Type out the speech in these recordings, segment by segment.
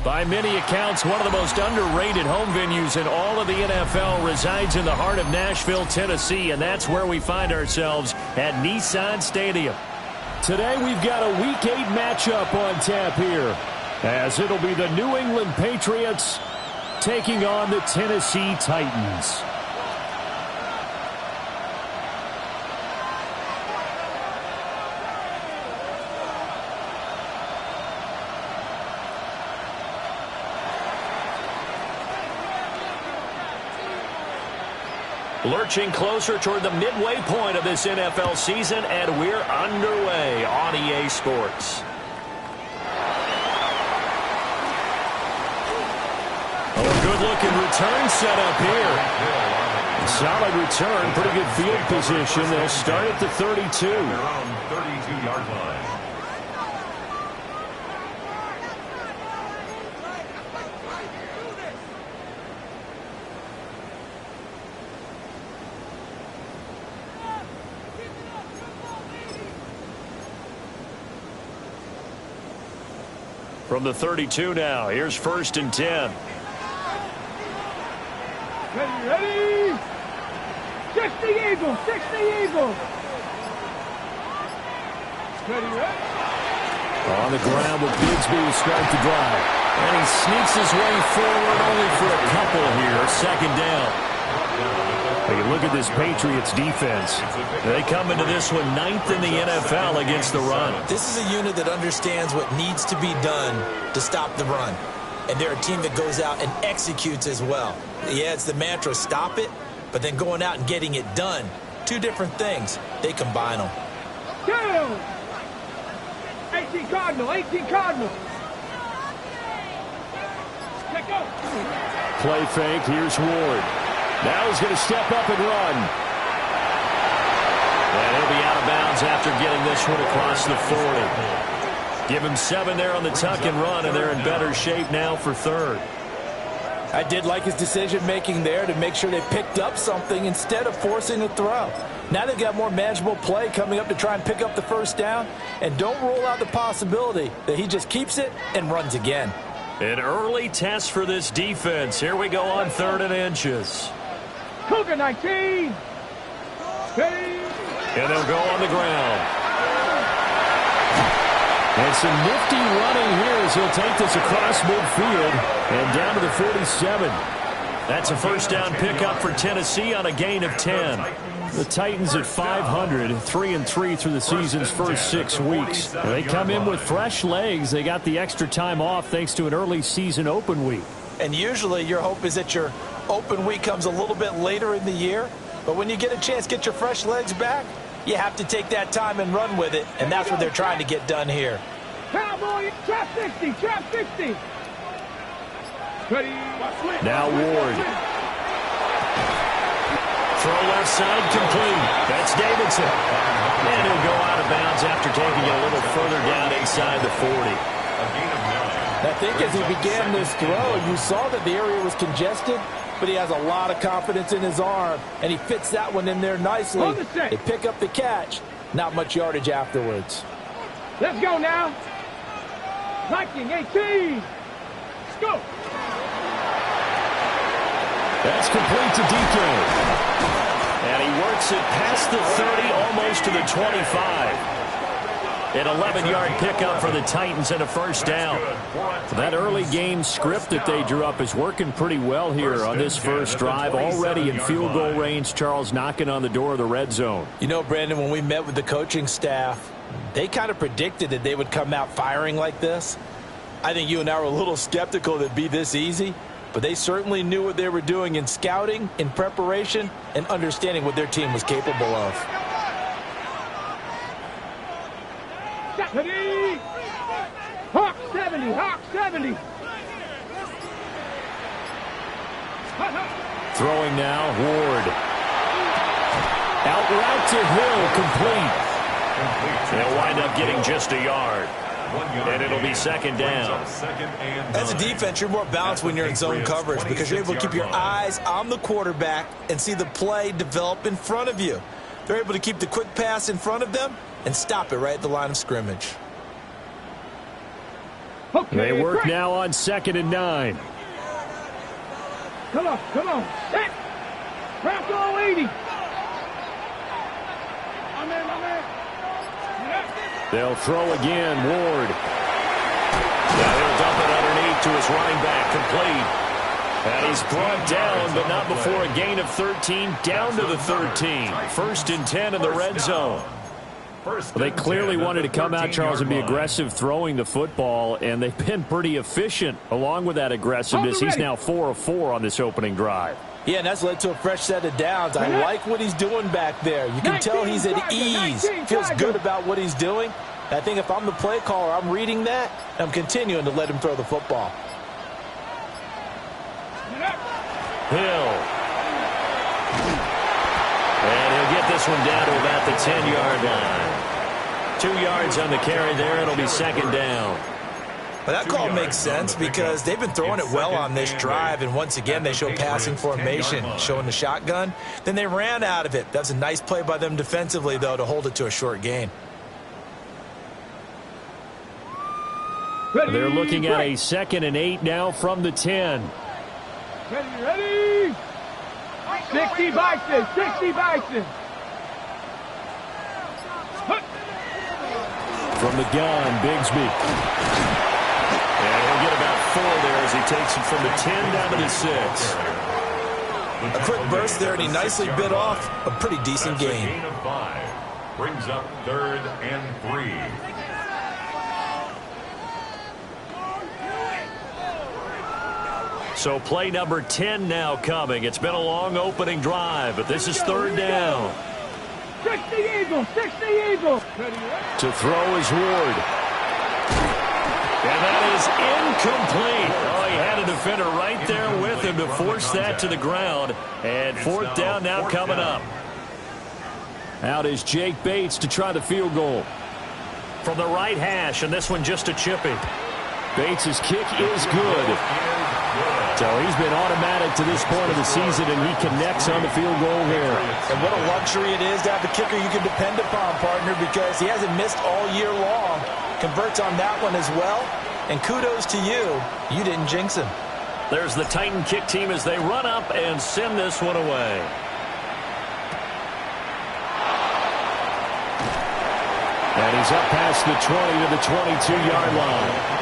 By many accounts, one of the most underrated home venues in all of the NFL resides in the heart of Nashville, Tennessee, and that's where we find ourselves at Nissan Stadium. Today we've got a Week 8 matchup on tap here, as it'll be the New England Patriots taking on the Tennessee Titans. Lurching closer toward the midway point of this NFL season, and we're underway on EA Sports. Oh, a good-looking return set up here. Solid return, pretty good field position. They'll start at the 32. Their own 32-yard line. From the 32 now, here's 1st and 10. Ready? 60 Eagles, 60 Eagles. Ready? On the ground with Bigsby to start the drive. And he sneaks his way forward only for a couple here. 2nd down. Take a look at this Patriots defense. They come into this one 9th in the NFL against the run. This is a unit that understands what needs to be done to stop the run. And they're a team that goes out and executes as well. Yeah, it's the mantra, stop it, but then going out and getting it done. Two different things. They combine them. 18 Cardinal, 18 Cardinal. Check go. Play fake, here's Ward. Now he's going to step up and run. And he'll be out of bounds after getting this one across the 40. Give him 7 there on the tuck and run, and they're in better shape now for 3rd. I did like his decision-making there to make sure they picked up something instead of forcing a throw. Now they've got more manageable play coming up to try and pick up the 1st down, and don't rule out the possibility that he just keeps it and runs again. An early test for this defense. Here we go on 3rd and inches. Cougar 19. Ready? And they'll go on the ground. And some nifty running here as he'll take this across midfield and down to the 47. That's a 1st down pickup for Tennessee on a gain of 10. The Titans at 500, 3-3 through the season's first 6 weeks. They come in with fresh legs. They got the extra time off thanks to an early season open week. And usually your hope is that your open week comes a little bit later in the year. But when you get a chance to get your fresh legs back, you have to take that time and run with it. And that's what they're trying to get done here. Cowboy, trap 60, trap 60. Ready? Now Ward. Throw left side complete. That's Davidson. And he'll go out of bounds after taking it a little further down inside the 40. I think as he began this throw, you saw that the area was congested, but he has a lot of confidence in his arm, and he fits that one in there nicely. They pick up the catch. Not much yardage afterwards. Let's go now. 19, 18. Let's go. That's complete to DK. And he works it past the 30, almost to the 25. An 11-yard pickup for the Titans and a first down. That early game script that they drew up is working pretty well here on this first drive. Already in field goal range, Charles knocking on the door of the red zone. You know, Brandon, when we met with the coaching staff, they kind of predicted that they would come out firing like this. I think you and I were a little skeptical that it'd be this easy, but they certainly knew what they were doing in scouting, in preparation, and understanding what their team was capable of. Ready? Hawk 70, Hawk 70. Throwing now, Ward. Out route to Hill, complete. They'll wind up getting just a yard. And it'll be second down. As a defense, you're more balanced when you're in zone coverage because you're able to keep your eyes on the quarterback and see the play develop in front of you. They're able to keep the quick pass in front of them and stop it right at the line of scrimmage. Okay, They work great. now on 2nd and 9. Come on, come on. Set. Bronco 80. My man, my man. They'll throw again, Ward. Now he'll dump it underneath to his running back, complete. And he's brought down, but not before a gain of 13, down to the 13. 1st and 10 in the red zone. Well, they clearly wanted to come out, Charles, and be aggressive throwing the football, and they've been pretty efficient along with that aggressiveness. He's now 4 of 4 on this opening drive. Yeah, and that's led to a fresh set of downs. I like what he's doing back there. You can tell he's at ease. Feels good about what he's doing. I think if I'm the play caller, I'm reading that, and I'm continuing to let him throw the football. Hill. And he'll get this one down to about the 10-yard line. 2 yards on the carry there. It'll be second down. Well, that call makes sense because they've been throwing it well on this drive, and once again they show passing formation, showing the shotgun. Then they ran out of it. That's a nice play by them defensively, though, to hold it to a short gain. They're looking at a 2nd and 8 now from the 10. Ready, ready. 60 Bison, 60 Bison. From the gun, Bigsby. And he'll get about 4 there as he takes it from the 10 down to the 6. A quick burst there, and he nicely bit off a pretty decent gain. Gain of 5. Brings up 3rd and 3. So play number 10 now coming. It's been a long opening drive, but this is 3rd down. 60 Eagles, 60 Eagles. To throw is Ward. And that is incomplete. Oh, he had a defender right there with him to force that to the ground. And 4th down now coming up. Out is Jake Bates to try the field goal. From the right hash, and this one just a chippy. Bates' kick is good. So he's been automatic to this point of the season, and he connects on the field goal here. And what a luxury it is to have a kicker you can depend upon, partner, because he hasn't missed all year long. Converts on that one as well. And kudos to you. You didn't jinx him. There's the Titan kick team as they run up and send this one away. And he's up past the 20 to the 22-yard line.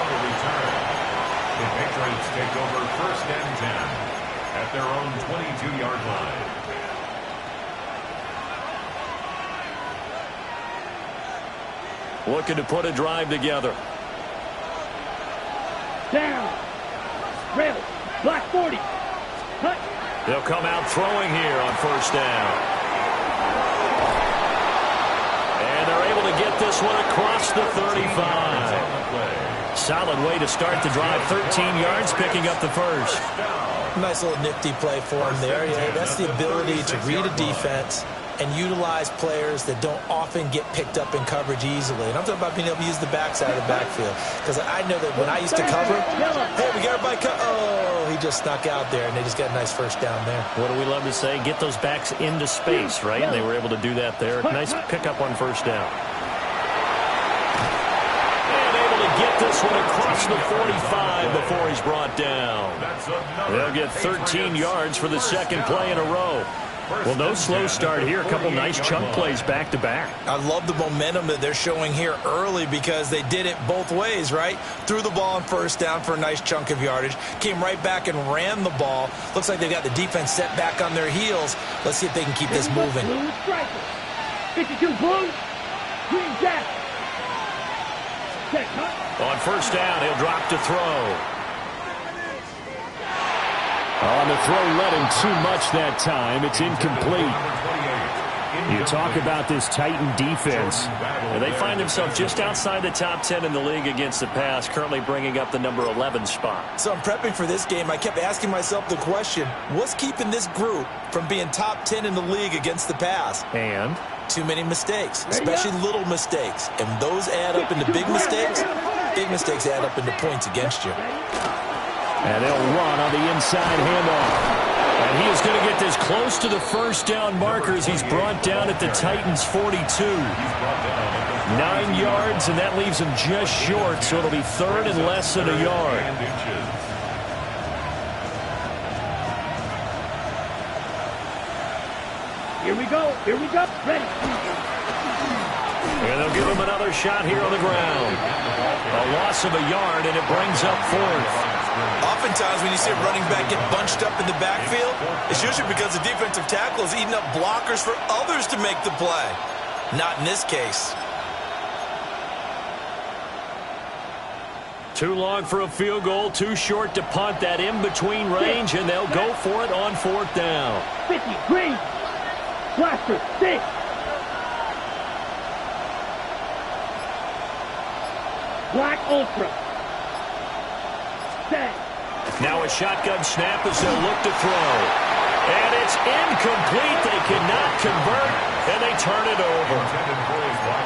The Patriots take over 1st and 10 at their own 22-yard line. Looking to put a drive together. Down. Rail. Black 40. Cut. They'll come out throwing here on 1st down. And they're able to get this one across the 35. Solid way to start the drive. 13 yards, picking up the 1st. Nice little nifty play for him there. Yeah, that's the ability to read a defense and utilize players that don't often get picked up in coverage easily. And I'm talking about being able to use the backside of the backfield. Because I know that when I used to cover, hey, we got everybody oh, he just snuck out there, and they just got a nice 1st down there. What do we love to say? Get those backs into space, right? And they were able to do that there. Nice pickup on 1st down. And able to get get this one across the 45 before he's brought down. They'll get 13 yards for the second play in a row. Well, no slow start here. A couple nice chunk plays back-to-back. I love the momentum that they're showing here early because they did it both ways, right? Threw the ball on first down for a nice chunk of yardage. Came right back and ran the ball. Looks like they've got the defense set back on their heels. Let's see if they can keep this moving. 52 Blues. Green Jack. On first down, he'll drop to throw. On the throw, led him too much that time. It's incomplete. You talk about this Titan defense. They find themselves just outside the top 10 in the league against the pass, currently bringing up the number 11 spot. So I'm prepping for this game. I kept asking myself the question, what's keeping this group from being top 10 in the league against the pass? And? Too many mistakes, especially little mistakes. And those add up into big mistakes. Big mistakes add up into points against you. And they'll run on the inside handoff. And he is going to get this close to the first down markers. He's brought down at the Titans 42. 9 yards, and that leaves him just short, so it'll be third and less than a yard. Here we go. Here we go. Ready. And they'll give him another shot here on the ground. A loss of a yard, and it brings up fourth. Oftentimes when you see a running back get bunched up in the backfield, it's usually because the defensive tackle is eating up blockers for others to make the play. Not in this case. Too long for a field goal, too short to punt. That in-between range, and they'll go for it on fourth down. 50, green. Blaster, 6. Black Ultra. 10. Now a shotgun snap as they'll look to throw. And it's incomplete. They cannot convert, and they turn it over.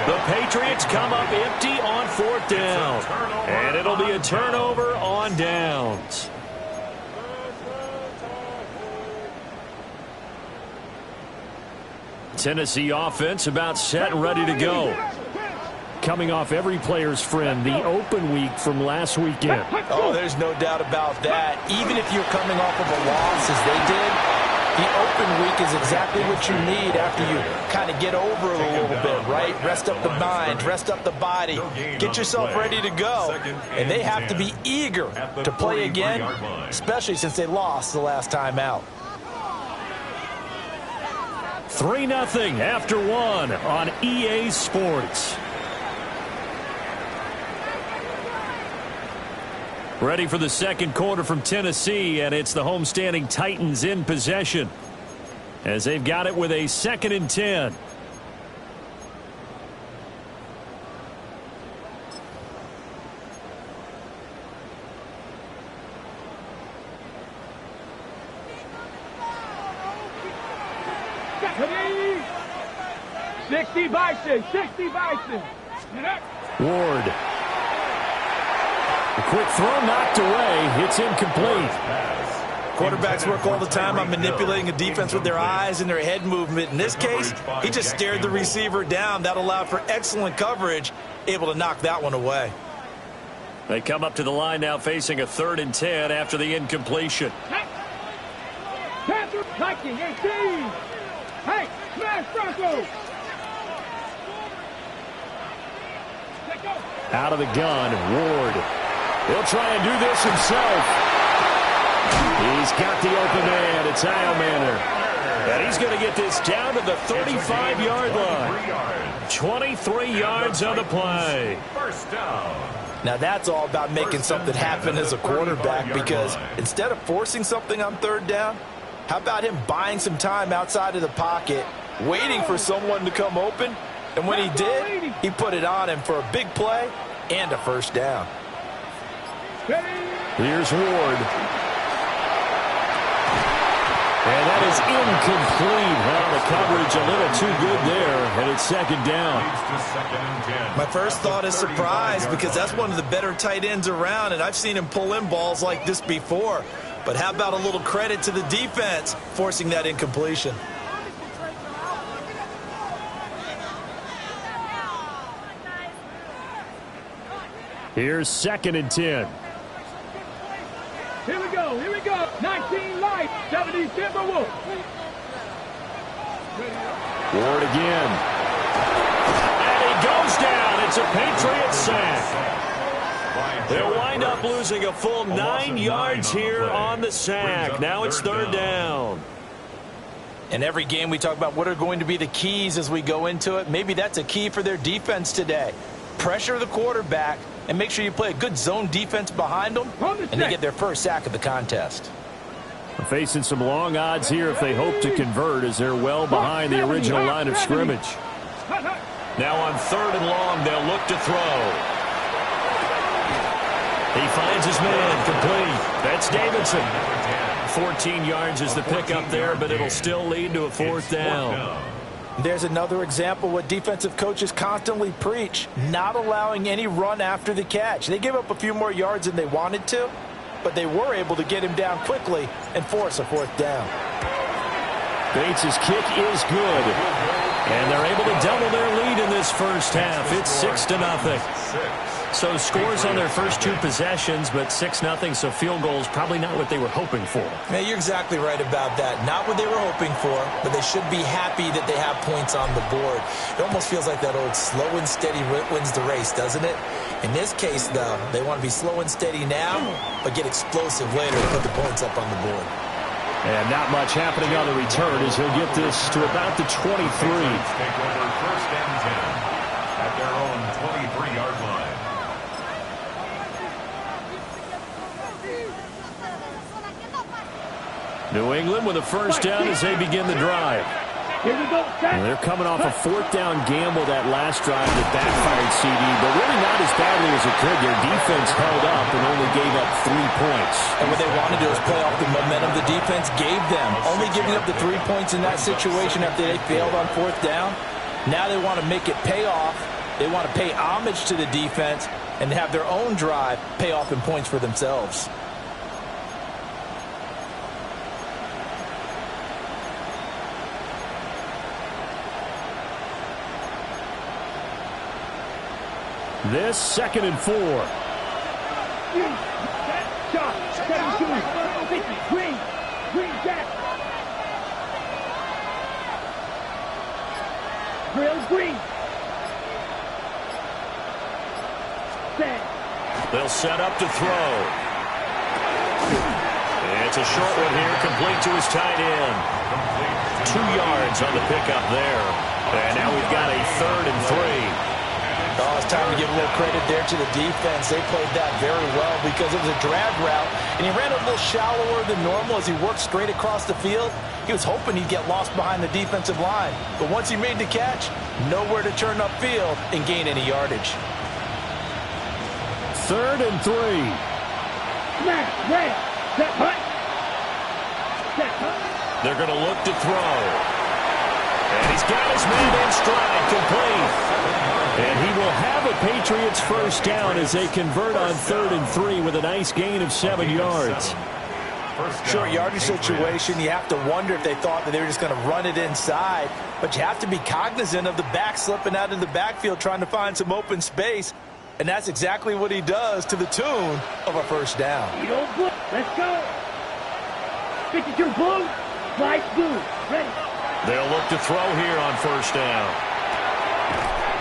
The Patriots come up empty on fourth down. And it'll be a turnover on downs. Tennessee offense about set and ready to go. Coming off every player's friend, the open week from last weekend. Oh, there's no doubt about that. Even if you're coming off of a loss as they did, the open week is exactly what you need after you kind of get over it a little bit, right? Rest up the mind, rest up the body, get yourself ready to go. And they have to be eager to play again, especially since they lost the last time out. 3-0 after one on EA Sports. Ready for the second quarter from Tennessee, and it's the homestanding Titans in possession as they've got it with a 2nd and 10. Sixty Bison, 60 Bison. Ward. A quick throw knocked away. It's incomplete. Quarterbacks work all the time on manipulating a defense with their eyes and their head movement. In this case, he just stared the receiver down. That allowed for excellent coverage, able to knock that one away. They come up to the line now facing a 3rd and 10 after the incompletion. Panther, 1918. Hey, smash Bronco. Out of the gun, Ward. He'll try and do this himself. He's got the open man. It's Heilmanner. And he's going to get this down to the 35-yard line. 23 yards on the play. First down. Now that's all about making something happen as a quarterback, because instead of forcing something on 3rd down, how about him buying some time outside of the pocket, waiting for someone to come open, and when he did, he put it on him for a big play and a first down. Here's Ward. And that is incomplete. Well, the coverage a little too good there, and it's 2nd down. My first thought is surprise, because that's one of the better tight ends around, and I've seen him pull in balls like this before. But how about a little credit to the defense forcing that incompletion? Here's 2nd and 10. Here we go, here we go. 19 life, 70 Timberwolves. Ward again. And he goes down. It's a Patriot sack. They'll wind up losing a full 9 yards here on the sack. Now it's 3rd down. In every game we talk about what are going to be the keys as we go into it. Maybe that's a key for their defense today. Pressure the quarterback and make sure you play a good zone defense behind them, and they get their first sack of the contest. Facing some long odds here if they hope to convert, as they're well behind the original line of scrimmage. Now on 3rd and long, they'll look to throw. He finds his man, complete. That's Davidson. 14 yards is the pickup there, but it'll still lead to a 4th down. There's another example what defensive coaches constantly preach, not allowing any run after the catch. They give up a few more yards than they wanted to, but they were able to get him down quickly and force a 4th down. Bates' kick is good, and they're able to double their lead in this first half. It's 6-0. So scores on their first 2 possessions, but 6-0, so field goals probably not what they were hoping for. Man, you're exactly right about that. Not what they were hoping for, but they should be happy that they have points on the board. It almost feels like that old slow and steady wins the race, doesn't it? In this case, though, they want to be slow and steady now, but get explosive later to put the points up on the board. And not much happening on the return as he'll get this to about the 23. Take over 1st and 10 at their own 23-yard line. New England with a 1st down as they begin the drive. Here we go, And they're coming off a 4th down gamble that last drive that backfired CD, but really not as badly as it could. Their defense held up and only gave up 3 points. And what they want to do is play off the momentum the defense gave them. Only giving up the 3 points in that situation after they failed on 4th down. Now they want to make it pay off. They want to pay homage to the defense and have their own drive pay off in points for themselves. This 2nd and 4. Shot, 17, 50, green jack. Drill green. Set. They'll set up to throw. And it's a short one here, complete to his tight end. 2 yards on the pickup there. And now we've got a 3rd and 3. Oh, it's time to give a little credit there to the defense. They played that very well because it was a drag route, and he ran a little shallower than normal as he worked straight across the field. He was hoping he'd get lost behind the defensive line, but once he made the catch, nowhere to turn upfield and gain any yardage. 3rd and 3. Smash, red, set, hut. Set, hut. They're going to look to throw. And he's got his man in stride, complete. And he will have a Patriots 1st down as they convert on 3rd and 3 with a nice gain of 7 yards. Short yardage situation, you have to wonder if they thought that they were just going to run it inside. But you have to be cognizant of the back slipping out in the backfield trying to find some open space. And that's exactly what he does to the tune of a 1st down. Let's go. 52 blue, light blue, ready. They'll look to throw here on 1st down.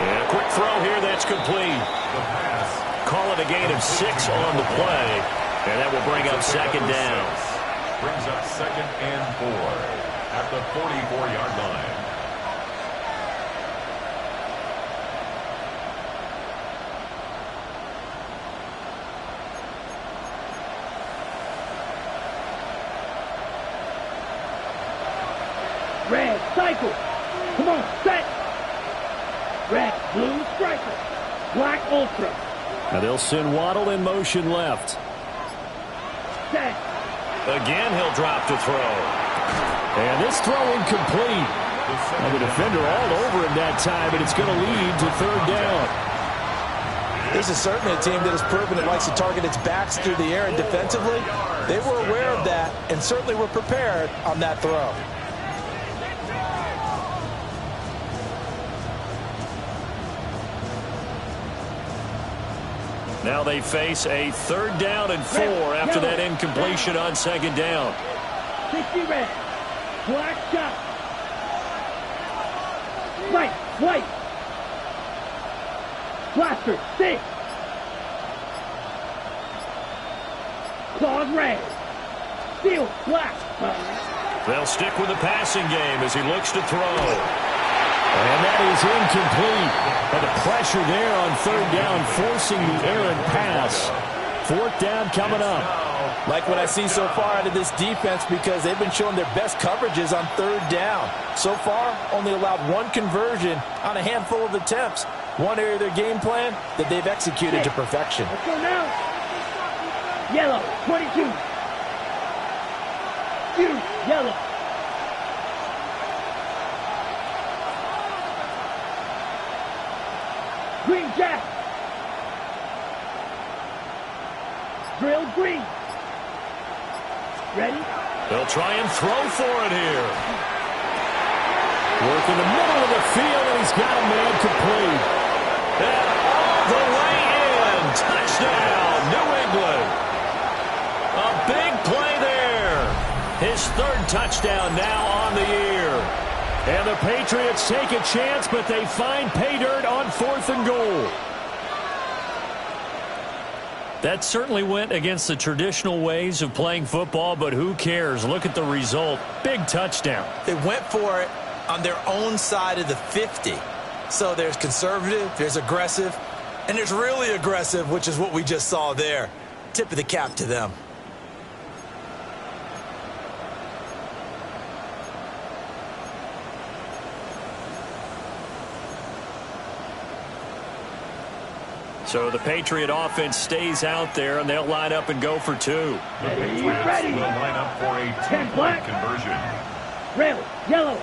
And a quick throw here, that's complete. Call it a gain of 6 on the play. And that will bring up 2nd down. Brings up 2nd and 4 at the 44-yard line. Red, cycle. Come on, set. Red, blue, striker. Black, ultra. Now they'll send Waddle in motion left. Set. Again, he'll drop to throw. And this throw incomplete. Now the defender all over him that time, but it's going to lead to 3rd down. This is certainly a team that has proven it likes to target its backs through the air, and defensively, they were aware of that and certainly were prepared on that throw. Now they face a 3rd down and 4 after that incompletion on 2nd down. 60 red. Black shot. White. Blaster. 6. Claws red. Steel. Black. They'll stick with the passing game as he looks to throw. And that is incomplete. But the pressure there on 3rd down, forcing the errant pass. 4th down coming up. Like what I see so far out of this defense, because they've been showing their best coverages on 3rd down. So far, only allowed 1 conversion on a handful of attempts. One area of their game plan that they've executed to perfection. Let's go now. Yellow, 22. Yellow. Green jack. Drill green. Ready? They'll try and throw for it here. Work in the middle of the field, and he's got a man complete. And all the way in. Touchdown, New England. A big play there. His 3rd touchdown now on the year. And the Patriots take a chance, but they find pay dirt on 4th and goal. That certainly went against the traditional ways of playing football, but who cares? Look at the result. Big touchdown. They went for it on their own side of the 50. So there's conservative, there's aggressive, and there's really aggressive, which is what we just saw there. Tip of the cap to them. So the Patriot offense stays out there, and they'll line up and go for 2. The Patriots will line up for a 2-point conversion. Red, yellow.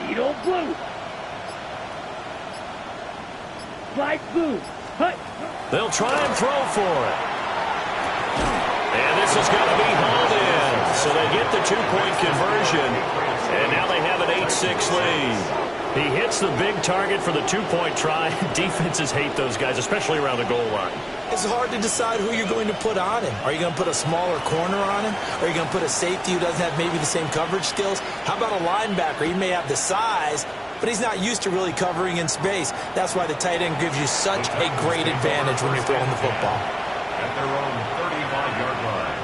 Needle blue. Light blue. Hut. They'll try and throw for it. And this is going to be hauled in. So they get the 2-point conversion, and now they have an 8-6 lead. He hits the big target for the 2-point try. Defenses hate those guys, especially around the goal line. It's hard to decide who you're going to put on him. Are you going to put a smaller corner on him? Are you going to put a safety who doesn't have maybe the same coverage skills? How about a linebacker? He may have the size, but he's not used to really covering in space. That's why the tight end gives you such a great advantage when you're throwing the football. At their own 35-yard line.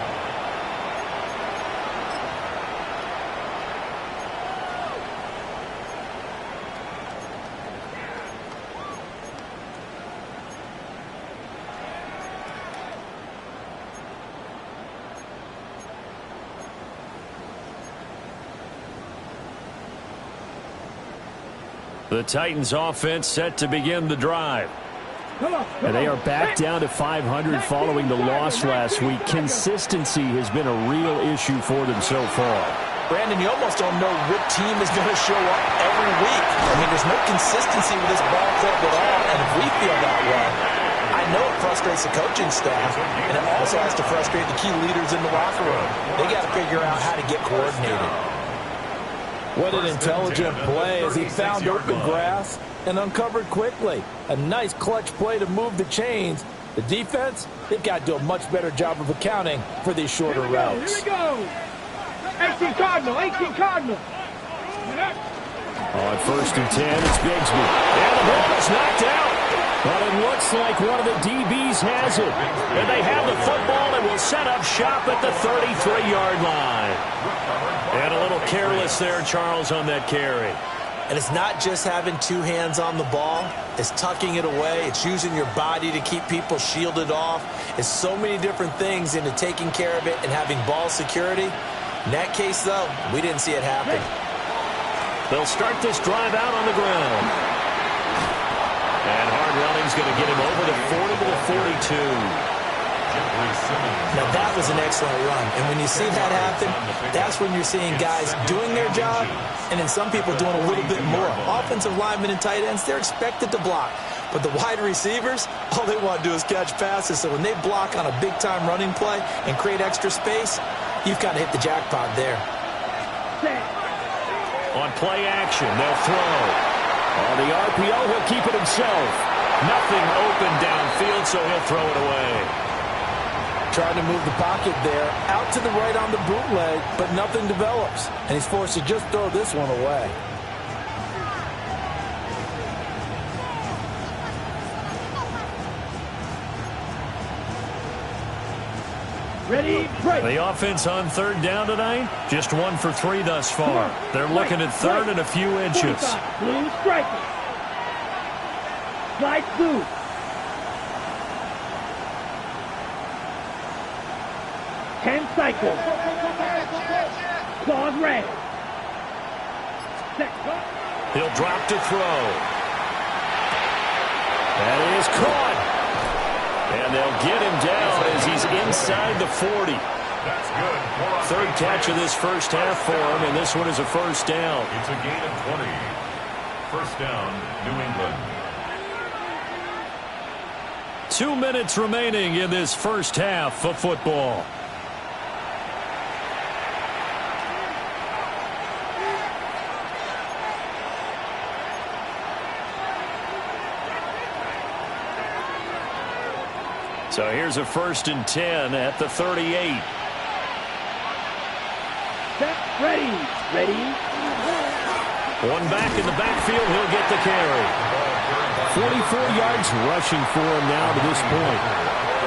The Titans offense set to begin the drive. And they are back down to 500 following the loss last week. Consistency has been a real issue for them so far. Brandon, you almost don't know what team is going to show up every week. I mean, there's no consistency with this ball club at all, and if we feel that way, I know it frustrates the coaching staff, and it also has to frustrate the key leaders in the locker room. They got to figure out how to get coordinated. What an intelligent play as he found open grass and uncovered quickly. A nice clutch play to move the chains. The defense, they've got to do a much better job of accounting for these shorter routes. Here we go. 18 Cardinal. On 1st and 10, it's Bigsby. And the ball is knocked out. But it looks like one of the DBs has it. And they have the football and will set up shop at the 33-yard line. And a little careless there, Charles, on that carry. And it's not just having 2 hands on the ball. It's tucking it away. It's using your body to keep people shielded off. It's so many different things into taking care of it and having ball security. In that case, though, we didn't see it happen. They'll start this drive out on the ground. And hard running's going to get him over the 40 to the 42. Now, that was an excellent run. And when you see that happen, that's when you're seeing guys doing their job and then some people doing a little bit more. Offensive linemen and tight ends, they're expected to block. But the wide receivers, all they want to do is catch passes. So when they block on a big-time running play and create extra space, you've got to hit the jackpot there. On play action, they'll throw. On the RPO, he'll keep it himself. Nothing open downfield, so he'll throw it away. Trying to move the pocket there, out to the right on the bootleg, but nothing develops. And he's forced to just throw this one away. Ready, break. The offense on third down tonight, just 1 for 3 thus far. They're looking at third and a few inches. 45, blue striker. Slide blue. Ten cycles. Claws red. He'll drop to throw. That is caught. And they'll get him down as he's inside the 40. That's good. Third catch of this first half for him, and this one is a first down. It's a gain of 20. First down, New England. 2 minutes remaining in this first half of football. So here's a 1st and 10 at the 38. Set, ready, ready. One back in the backfield, he'll get the carry. 44 yards rushing for him now to this point.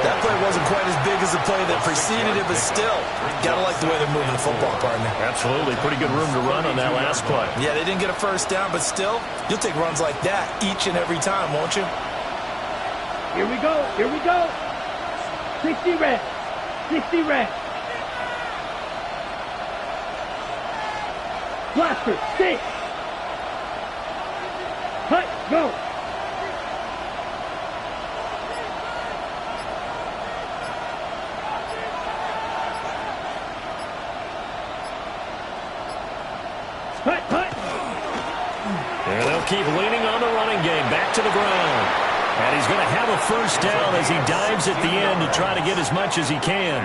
That play wasn't quite as big as the play that preceded it, but still, gotta like the way they're moving the football, partner. Absolutely. Pretty good room to run on that last play. Yeah, they didn't get a first down, but still, you'll take runs like that each and every time, won't you? Here we go, here we go. 60 red, 60 red. Blaster, 6. Cut, go. Cut, cut. And they'll keep leaning on the running game. Back to the ground. And he's going to have a first down as he dives at the end to try to get as much as he can.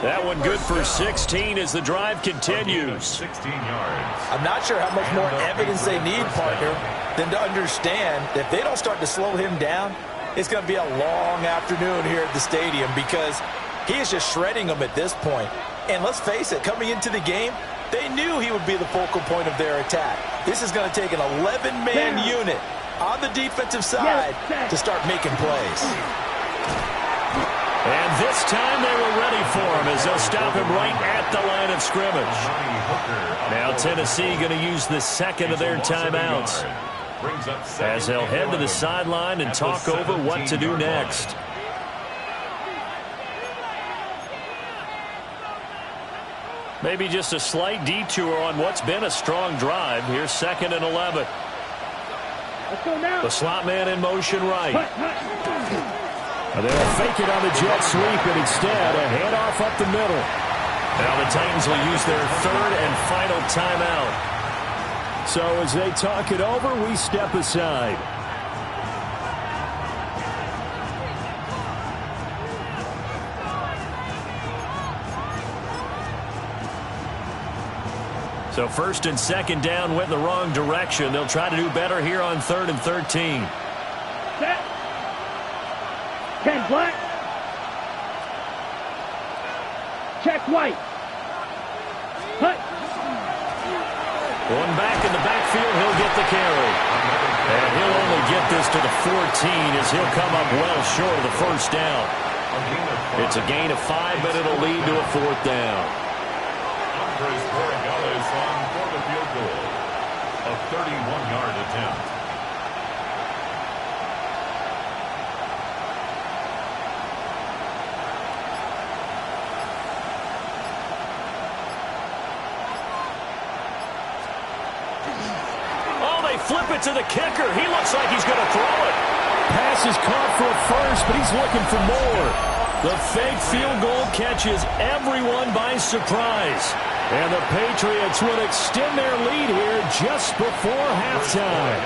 That one good for 16 as the drive continues. 16 yards. I'm not sure how much more evidence they need, partner, than to understand that if they don't start to slow him down, it's going to be a long afternoon here at the stadium because he is just shredding them at this point. And let's face it, coming into the game, they knew he would be the focal point of their attack. This is going to take an 11-man unit on the defensive side to start making plays. And this time they were ready for him as they'll stop him right at the line of scrimmage. Now Tennessee going to use the second of their timeouts as they'll head to the sideline and talk over what to do next. Maybe just a slight detour on what's been a strong drive. Here's 2nd and 11. Let's go now. The slot man in motion right. They'll fake it on the jet sweep and instead a handoff up the middle. Now the Titans will use their 3rd and final timeout. So as they talk it over, we step aside. So 1st and 2nd down went in the wrong direction. They'll try to do better here on 3rd and 13. Set. 10 black. Check white. Cut. One back in the backfield, he'll get the carry. And he'll only get this to the 14 as he'll come up well short of the first down. It's a gain of 5, but it'll lead to a 4th down. On for the field goal. A 31-yard attempt. Oh, they flip it to the kicker. He looks like he's going to throw it. Pass is caught for a first, but he's looking for more. The fake field goal catches everyone by surprise. And the Patriots will extend their lead here just before halftime.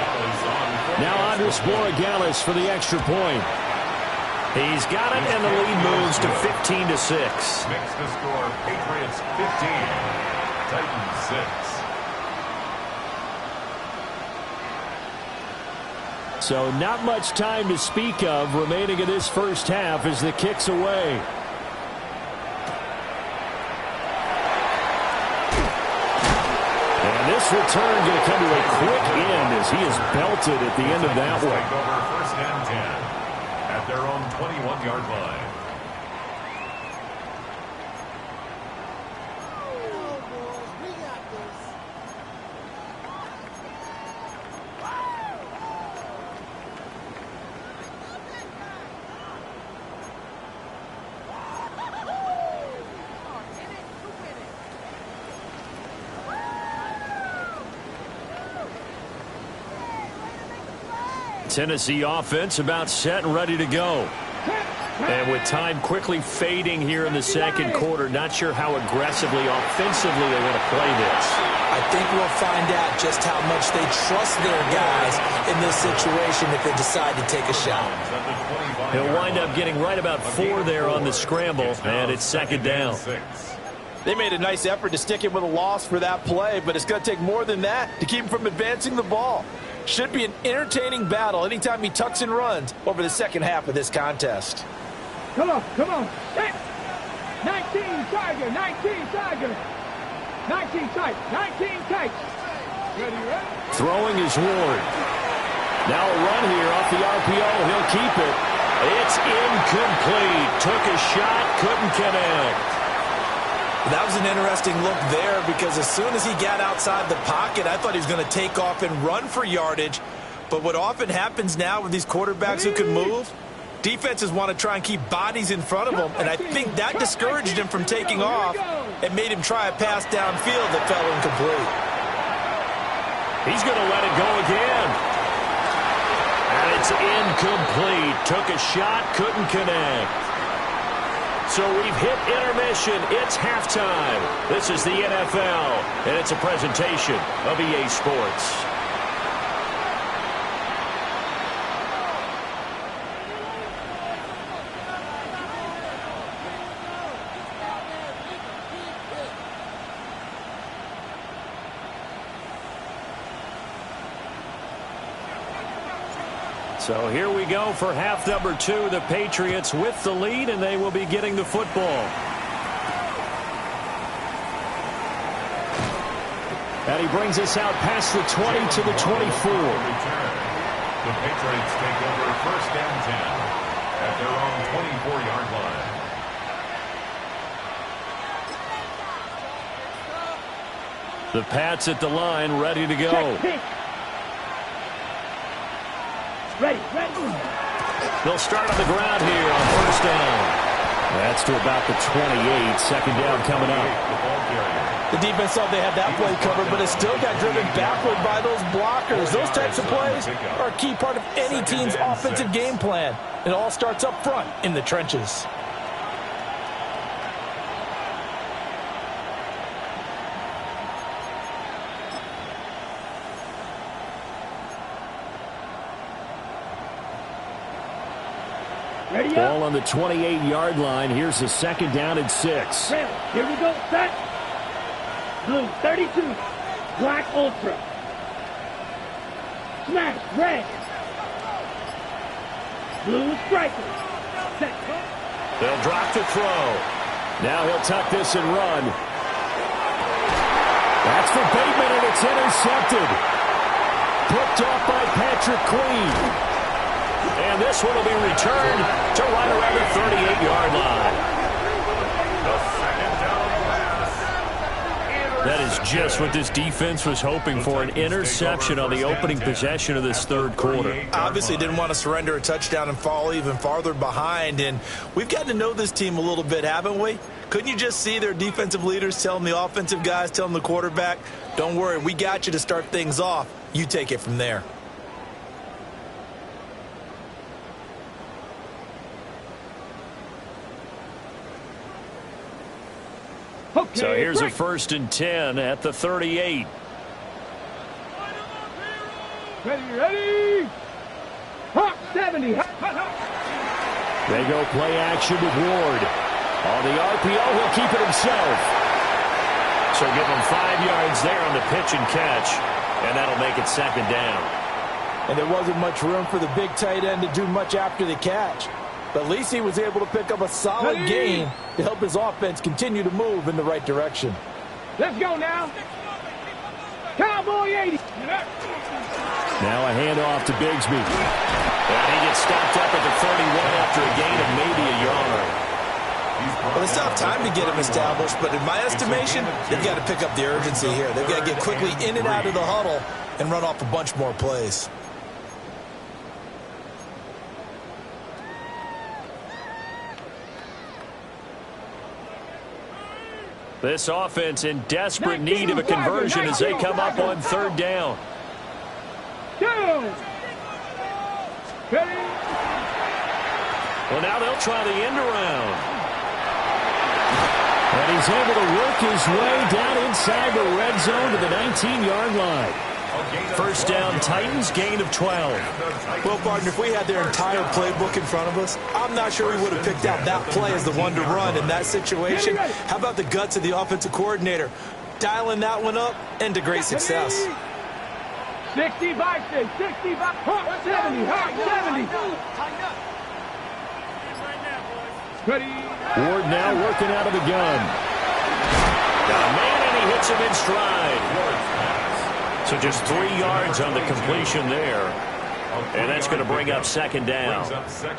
Now Andres Borregales for the extra point. He's got it, and the lead moves to 15-6. Makes the score Patriots 15, Titans 6. So not much time to speak of remaining in this first half as the kick's away. And this return going to come to a quick end as he is belted at the end of that one. Take over first and 10 at their own 21-yard line. Tennessee offense about set and ready to go. And with time quickly fading here in the second quarter, not sure how aggressively, offensively they want to play this. I think we'll find out just how much they trust their guys in this situation if they decide to take a shot. He'll wind up getting right about 4 there on the scramble, and it's second down. They made a nice effort to stick him with a loss for that play, but it's going to take more than that to keep him from advancing the ball. Should be an entertaining battle anytime he tucks and runs over the second half of this contest. Come on, come on. 19 Tiger, 19 Tiger. 19 tight, 19 tight. Ready, ready? Throwing is Ward. Now a run here off the RPO. He'll keep it. It's incomplete. Took a shot, couldn't connect. That was an interesting look there because as soon as he got outside the pocket, I thought he was going to take off and run for yardage. But what often happens now with these quarterbacks who can move, defenses want to try and keep bodies in front of them, and I think that discouraged him from taking off and made him try a pass downfield that fell incomplete. He's going to let it go again. And it's incomplete. Took a shot, couldn't connect. So we've hit intermission. It's halftime. This is the NFL, and it's a presentation of EA Sports. So here we go for half number 2. The Patriots with the lead, and they will be getting the football. And he brings us out past the 20 to the 24. The Patriots take over first and 10 at their own 24-yard line. The Pats at the line, ready to go. Ready, ready. They'll start on the ground here on first down. That's to about the 28. Second down coming up. The defense thought they had that play covered, but it still got driven backward by those blockers. Those types of plays are a key part of any team's offensive game plan. It all starts up front in the trenches. Ball on the 28-yard line. Here's the second down and 6. Ready. Here we go. Set. Blue 32. Black Ultra. Smash. Red. Blue Striker. Set. They'll drop to throw. Now he'll tuck this and run. That's for Bateman, and it's intercepted. Picked off by Patrick Queen. And this one will be returned to right around the 38-yard line. That is just what this defense was hoping for, an interception on the opening possession of this third quarter. Obviously didn't want to surrender a touchdown and fall even farther behind, and we've gotten to know this team a little bit, haven't we? Couldn't you just see their defensive leaders telling the offensive guys, telling the quarterback, don't worry, we got you to start things off. You take it from there. Okay, So here's break. a 1st and 10 at the 38. Ready, ready. Hawk 70. Hawk, hawk, hawk. They go play action with Ward. On the RPO, he'll keep it himself. So give him 5 yards there on the pitch and catch, and that'll make it second down. and there wasn't much room for the big tight end to do much after the catch. But at least he was able to pick up a solid gain to help his offense continue to move in the right direction. Let's go now. Cowboy 80. Now a handoff to Bigsby. And he gets stopped up at the 31 after a gain of maybe a yard. Well, it's not time to get him established, but in my estimation, they've got to pick up the urgency here. They've got to get quickly in and out of the huddle and run off a bunch more plays. This offense in desperate need of a conversion as they come up on third down. Well, now they'll try the end around. And he's able to work his way down inside the red zone to the 19-yard line. First down, Titans, gain of 12. Well, partner, if we had their entire playbook in front of us, I'm not sure we would have picked out that play as the one to run in that situation. How about the guts of the offensive coordinator? Dialing that one up into great success. 65, 65, 70, 70. Ward now working out of the gun. Got a man, and he hits him in stride. So just 3 yards on the completion there. And that's going to bring up second down.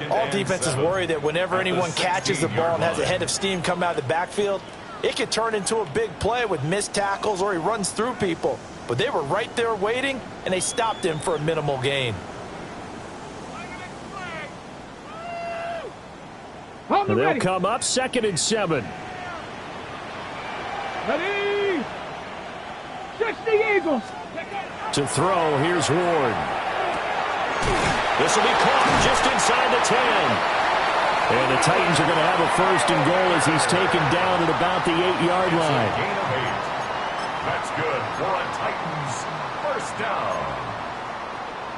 All defenses worry that whenever anyone catches the ball and has a head of steam come out of the backfield, it could turn into a big play with missed tackles or he runs through people. But they were right there waiting, and they stopped him for a minimal gain. They'll come up 2nd and 7. Ready? 60 Eagles. To throw, here's Ward. This will be caught just inside the 10. And the Titans are going to have a 1st and goal as he's taken down at about the 8-yard line. Gain of 8. That's good for a Titans first down.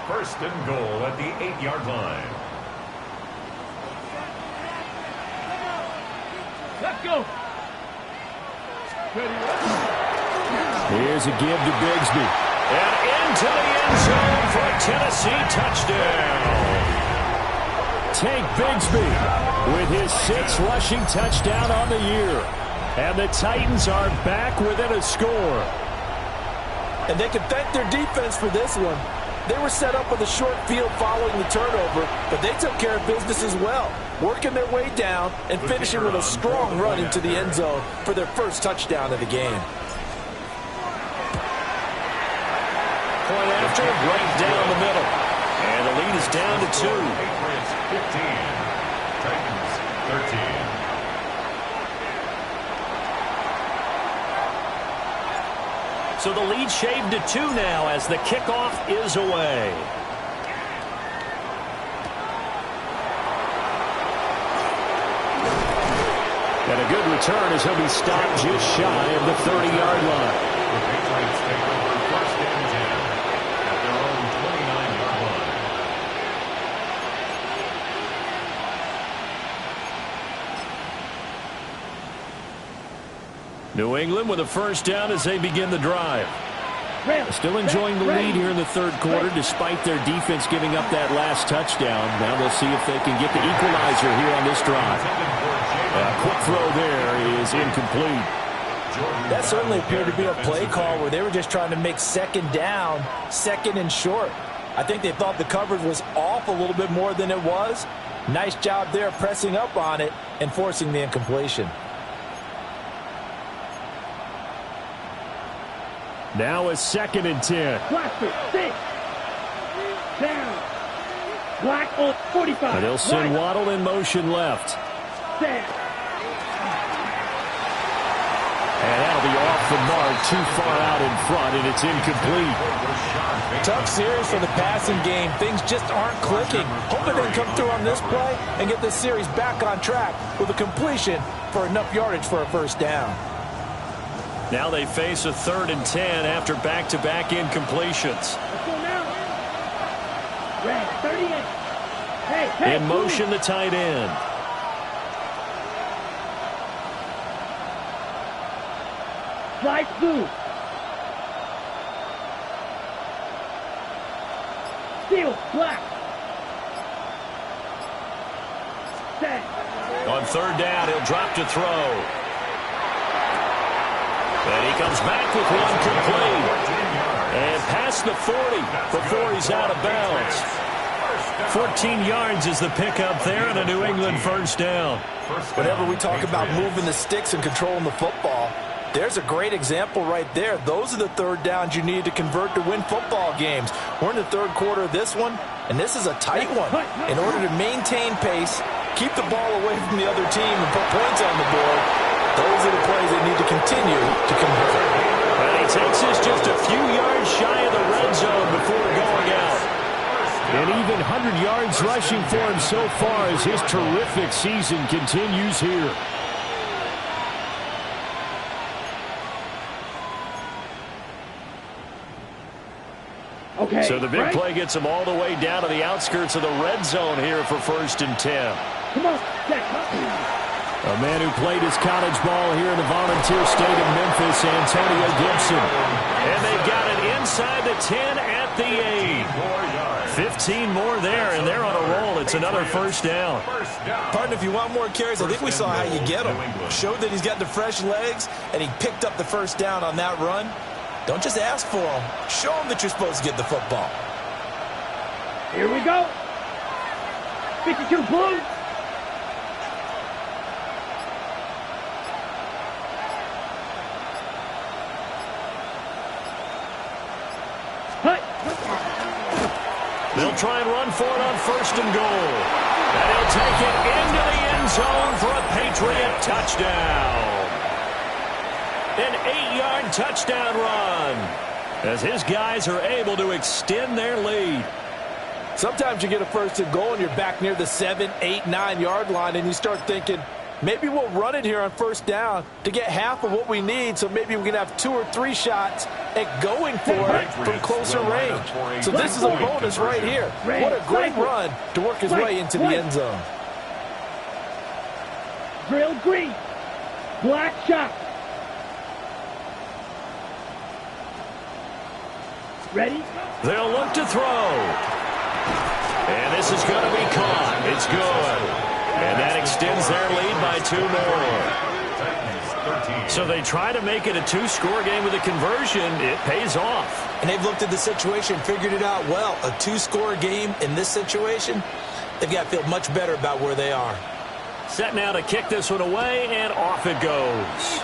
1st and goal at the 8-yard line. Let's go. Here's a give to Bigsby. And into the end zone for a Tennessee touchdown. Tank Bigsby with his 6th rushing touchdown on the year. And the Titans are back within a score. And they can thank their defense for this one. They were set up with a short field following the turnover, but they took care of business as well, working their way down and finishing with a strong run into the end zone for their 1st touchdown of the game. Point after, right down the middle. And the lead is down to 2. Patriots 15. Titans 13. So the lead shaved to 2 now as the kickoff is away. And a good return as he'll be stopped just shy of the 30-yard line. The Patriots take over 1st and 10 at their own 29-yard line. New England with a 1st down as they begin the drive. Still enjoying the lead here in the 3rd quarter despite their defense giving up that last touchdown. Now they'll see if they can get the equalizer here on this drive. A quick throw there is incomplete. That certainly appeared to be a play call where they were just trying to make 2nd down, 2nd and short. I think they thought the coverage was off a little bit more than it was. Nice job there pressing up on it and forcing the incompletion. Now a 2nd and 10. Black 6. Down. Black on 45. And they'll send Waddle in motion left. Set. And that'll be off the mark, too far out in front, and it's incomplete. Tough series for the passing game. Things just aren't clicking. Hoping they can come through on this play and get this series back on track with a completion for enough yardage for a 1st down. Now they face a 3rd and 10 after back-to-back incompletions. Let's go now. Red 38. Hey, in motion, the tight end. Slide blue. Steal middle, black. Set. On third down, he'll drop to throw. And he comes back with one complete. And past the 40 before he's out of bounds. 14 yards is the pickup there and a New England first down. Whenever we talk about moving the sticks and controlling the football, there's a great example right there. Those are the third downs you need to convert to win football games. We're in the third quarter of this one, and this is a tight one. In order to maintain pace, keep the ball away from the other team, and put points on the board, those are the plays they need to continue to convert. And he takes us just a few yards shy of the red zone before going out. And even 100 yards rushing for him so far as his terrific season continues here. Okay. So the big play gets him all the way down to the outskirts of the red zone here for 1st and 10. Come on, set. A man who played his college ball here in the volunteer state of Memphis, Antonio Gibson. And they've got it inside the 10 at the 8. 15 more there, and they're on a roll. It's another first down. Partner, if you want more carries, I think we saw how you get them. Showed that he's got the fresh legs, and he picked up the first down on that run. Don't just ask for them. Show them that you're supposed to get the football. Here we go. 52 blue. They'll try and run for it on 1st and goal. And he'll take it into the end zone for a Patriot touchdown. An 8-yard touchdown run as his guys are able to extend their lead. Sometimes you get a 1st and goal and you're back near the 7, 8, 9-yard line, and you start thinking, maybe we'll run it here on 1st down to get half of what we need, so maybe we can have 2 or 3 shots at going for it from closer range. So this is a bonus right here. What a great run to work his way into the end zone. Drill green. Black shot. Ready? They'll look to throw. And this is going to be caught. It's good. And that extends their lead by 2 more. So they try to make it a 2-score game with a conversion. It pays off. And they've looked at the situation, figured it out well. A 2-score game in this situation, they've got to feel much better about where they are. Set now to kick this one away, and off it goes.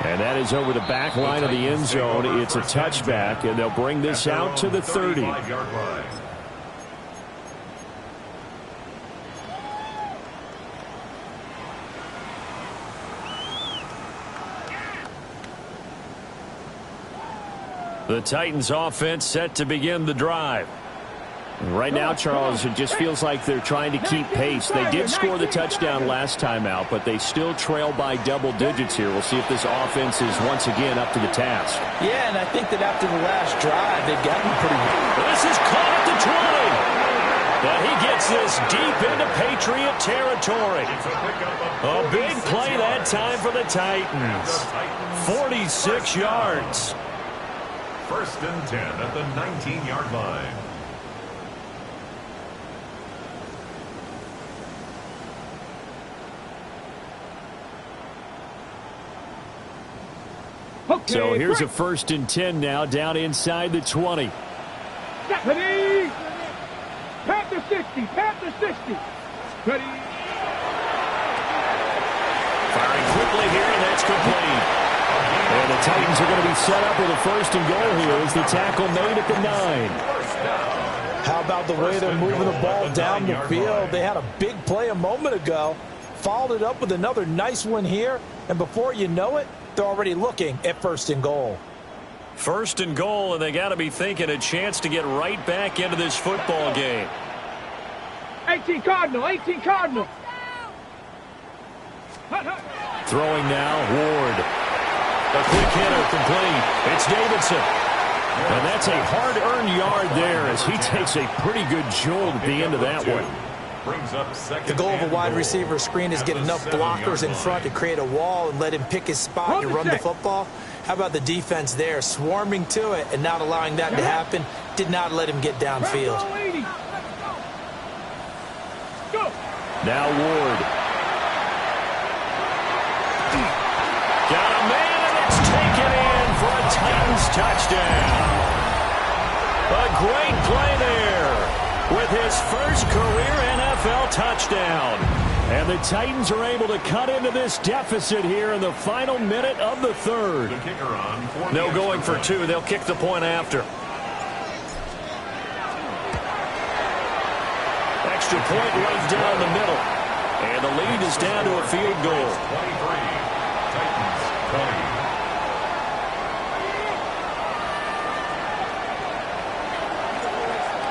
And that is over the back line of the end zone. It's a touchback, and they'll bring this out to the 30. The Titans offense set to begin the drive. Right now, Charles, it just feels like they're trying to keep pace. They did score the touchdown last time out, but they still trail by double digits here. We'll see if this offense is once again up to the task. Yeah, and I think that after the last drive, they've gotten pretty good. This is caught at the 20. Now he gets this deep into Patriot territory. A big play that time for the Titans. 46 yards. 1st and 10 at the 19-yard line. Okay, So here's a 1st and 10 now down inside the 20. Ready? Panther 60, Panther 60. Ready? Firing quickly here, and that's complete. And the Titans are going to be set up with a 1st and goal here as the tackle made at the 9. How about the way they're moving the ball down the field? They had a big play a moment ago, followed it up with another nice one here, and before you know it, they're already looking at 1st and goal. 1st and goal, and they got to be thinking a chance to get right back into this football game. 18 Cardinal, 18 Cardinal. Throwing now, Ward. A quick hitter complete. It's Davidson. And that's a hard-earned yard there as he takes a pretty good jolt at the end of that one. The goal of a wide receiver screen is get enough blockers in front to create a wall and let him pick his spot to run the football. How about the defense there, swarming to it and not allowing that to happen? did not let him get downfield. Go. Now Ward. Got a man, and it's taken in for a Titans touchdown. A great play there with his first career NFL touchdown. And the Titans are able to cut into this deficit here in the final minute of the third. The kicker on. No going for two. They'll kick the point after. Extra point right down the middle. And the lead is down to a field goal. 23. Titans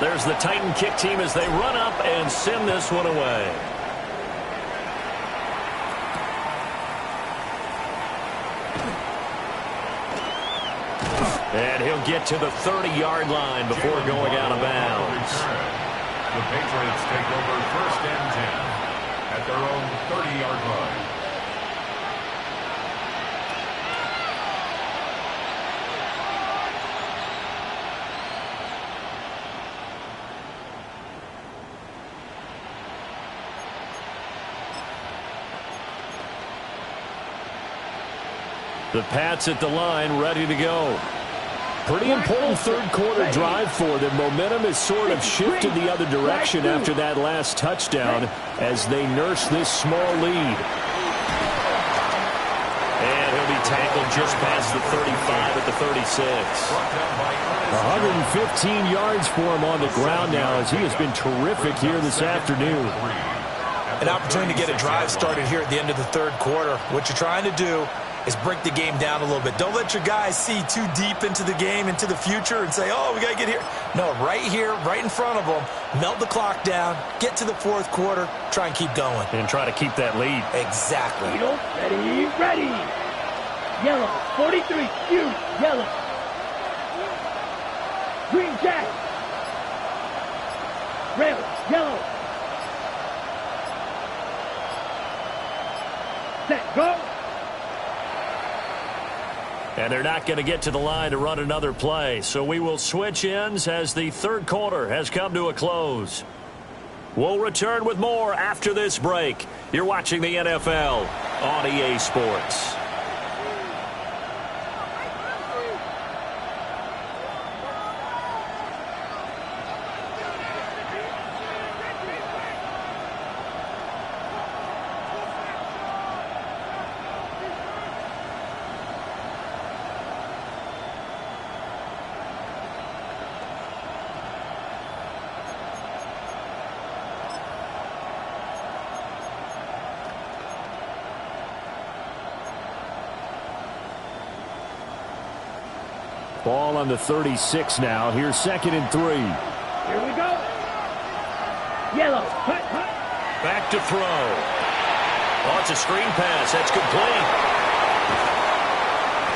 20. There's the Titan kick team as they run up and send this one away. And he'll get to the 30-yard line before going out of bounds. The Patriots take over 1st and 10 at their own 30-yard line. The Pats at the line, ready to go. Pretty important third-quarter drive for them. Momentum has sort of shifted the other direction after that last touchdown as they nurse this small lead. And he'll be tackled just past the 35 at the 36. 115 yards for him on the ground now as he has been terrific here this afternoon. An opportunity to get a drive started here at the end of the third quarter. What you're trying to do is break the game down a little bit. Don't let your guys see too deep into the game, into the future, and say, oh, we got to get here. No, right here, right in front of them, melt the clock down, get to the fourth quarter, try and keep going. And try to keep that lead. Ready, Exactly. ready. Yellow, 43, Q, yellow. Green jack. Red, yellow. Set, go. And they're not going to get to the line to run another play. So we will switch ends as the third quarter has come to a close. We'll return with more after this break. You're watching the NFL on EA Sports. Ball on the 36 now. Here's 2nd and 3. Here we go. Yellow. Hut, hut. Back to throw. Oh, it's a screen pass. That's complete.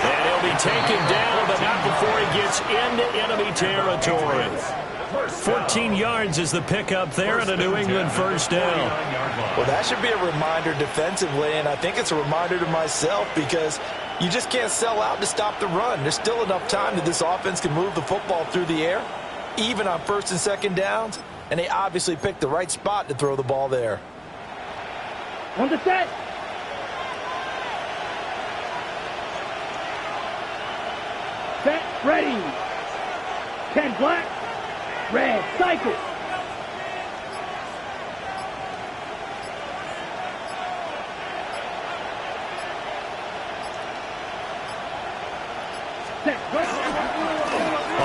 And he'll be taken down, but not before he gets into enemy territory. 14 yards is the pickup there and a New England first down. Well, that should be a reminder defensively, and I think it's a reminder to myself because you just can't sell out to stop the run. There's still enough time that this offense can move the football through the air, even on 1st and 2nd downs, and they obviously picked the right spot to throw the ball there. On the set. Set, ready. 10 black. Red, cycle. Set, go.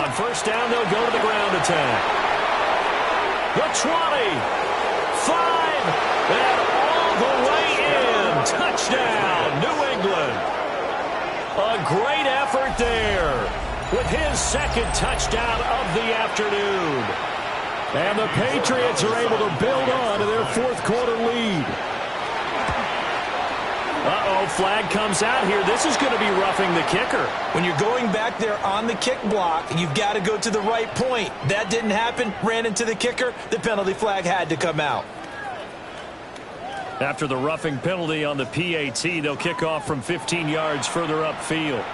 On first down, they'll go to the ground attack. The 20. 5. And all the way in. Touchdown, New England. A great effort there with his 2nd touchdown of the afternoon. And the Patriots are able to build on to their 4th quarter lead. Uh-oh, flag comes out here. This is going to be roughing the kicker. When you're going back there on the kick block, you've got to go to the right point. That didn't happen, ran into the kicker. The penalty flag had to come out. After the roughing penalty on the PAT, they'll kick off from 15 yards further upfield.